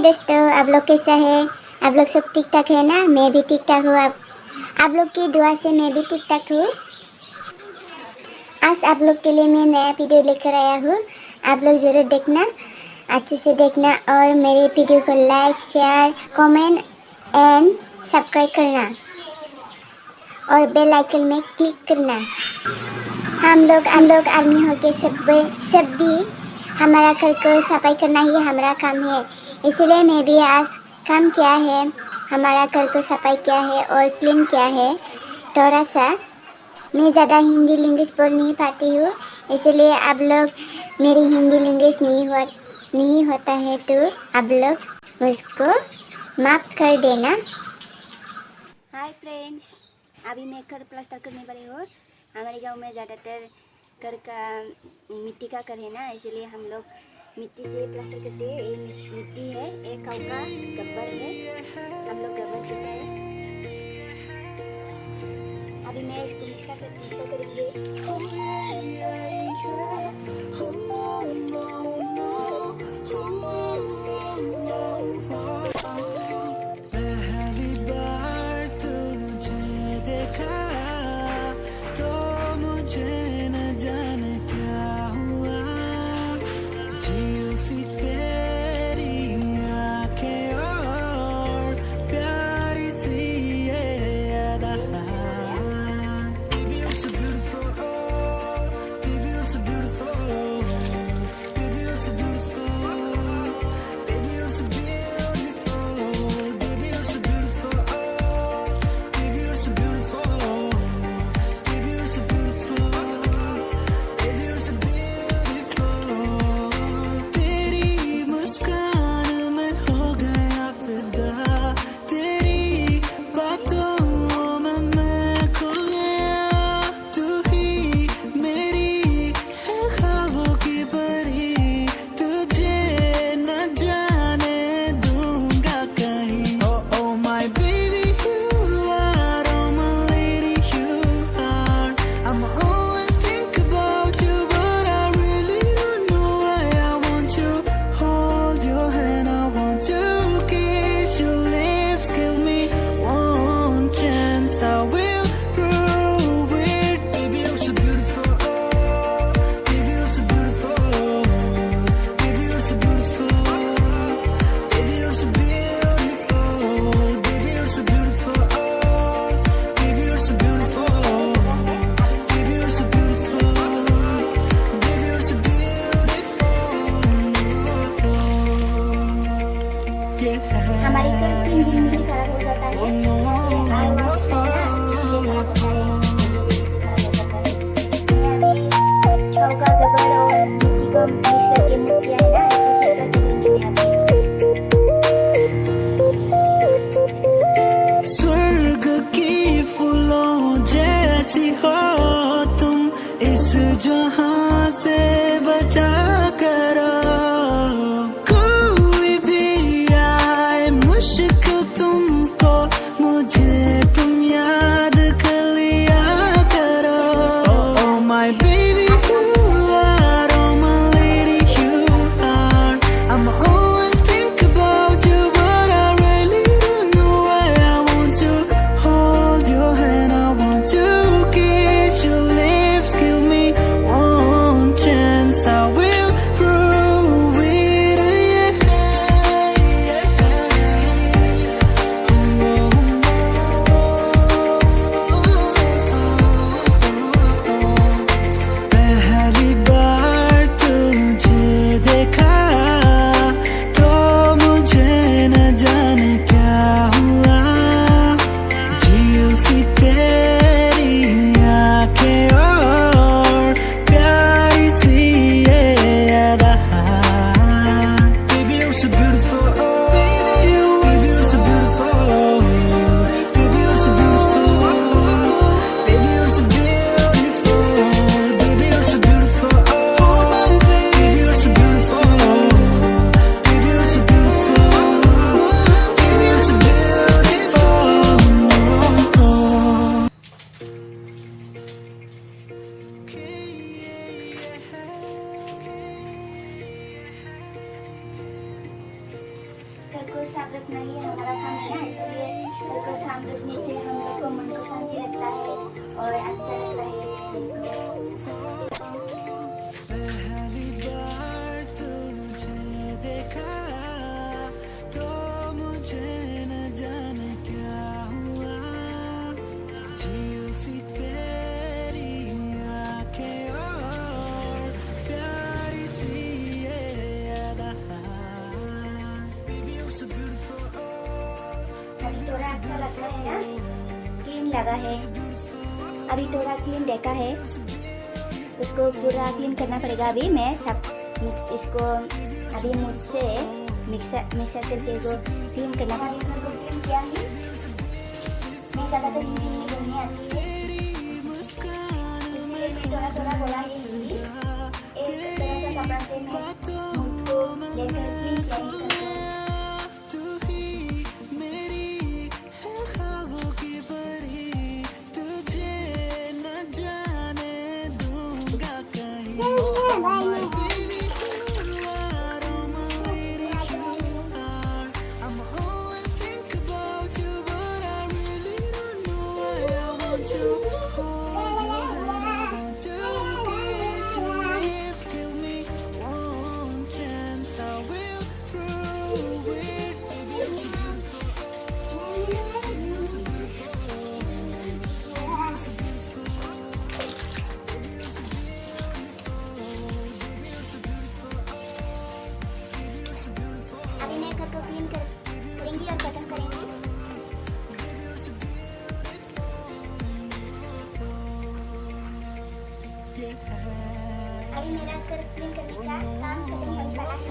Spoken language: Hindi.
दोस्तों, आप लोग कैसा है? आप लोग सब ठीक ठाक है ना? मैं भी ठीक ठाक हूँ। आप लोग की दुआ से मैं भी ठीक ठाक हूँ। आज आप लोग के लिए मैं नया वीडियो लेकर आया हूँ। आप लोग ज़रूर देखना, अच्छे से देखना और मेरे वीडियो को like, share, comment and subscribe करना और बेल आइकन में क्लिक करना। हम लोग आर्मी हो के सब भी हमारा घर को सफाई करना ही हमारा काम है। इसलिए मैं भी आज काम किया है, हमारा घर को सफाई किया है और क्लीन किया है थोड़ा सा। मैं ज़्यादा हिंदी लैंग्वेज बोल नहीं पाती हूँ, इसलिए आप लोग मेरी हिंदी लैंग्वेज नहीं होता है तो आप लोग मुझको माफ़ कर देना। हाय फ्रेंड्स, अभी मैं घर प्लास्टर करने वाली हूँ। हमारे गांव में ज़्यादातर घर का मिट्टी का घर है ना, इसलिए हम लोग मिट्टी से प्लास्टर करते हैं। ये मिट्टी है, एक काऊ का गब्बर है, हम लोग गब्बर करते हैं। अभी मैं इसको मिक्स करेंगे। पहली बार तुझे देखा तो मुझे न जाने क्या हुआ, झील सी तेरी आंखें और प्यारी सी ये अदा। Baby, you're so beautiful, को साफ रखना ही हमारा काम है ना, इसलिए घर को साफ रखने से हम लोग को मन को शांति लगता है और अच्छा लगता है। पहली बार तुझे देखा तो मुझे न जाने क्या हुआ, झील सी तेरी आंखें और प्यारी सी ये अदा। Baby, you're so beautiful. अभी थोड़ा अच्छा लगता है ना, क्रीम लगा है, अभी थोड़ा क्लीन देखा है, उसको पूरा क्लीन करना पड़ेगा। अभी मैं सब इसको अभी मुझसे मिक्सर करके इसको क्लीन करना पड़ेगा। इसको क्लीन किया ही मैं ज़्यादा तो हिंदी नहीं बोलनी आती है, इसलिए मैं थोड़ा थोड़ा बोला ही हिंदी। एक तरह का कपड़ा से मैं मुझको लेकर क्लीन किया ही करता हूँ। तू ही मेरी है ख्वाबों की परी, तुझे न जाने दूंगा कहीं। Baby, you are on my radar. I'm always think about you, but I really don't know why I want to hold you and I want to kiss your lips. Give me one chance, I will prove it. Baby, you're so beautiful. Baby, you're so beautiful. Baby, you're so beautiful. Baby, you're so beautiful. Baby, you're so beautiful. Baby, you're so beautiful. अभी मैं घर को क्लीन करेंगी और खत्म करेंगे। Baby, you're so beautiful. Yeah. अभी मेरा घर क्लीन करने का काम खत्म होने वाला है।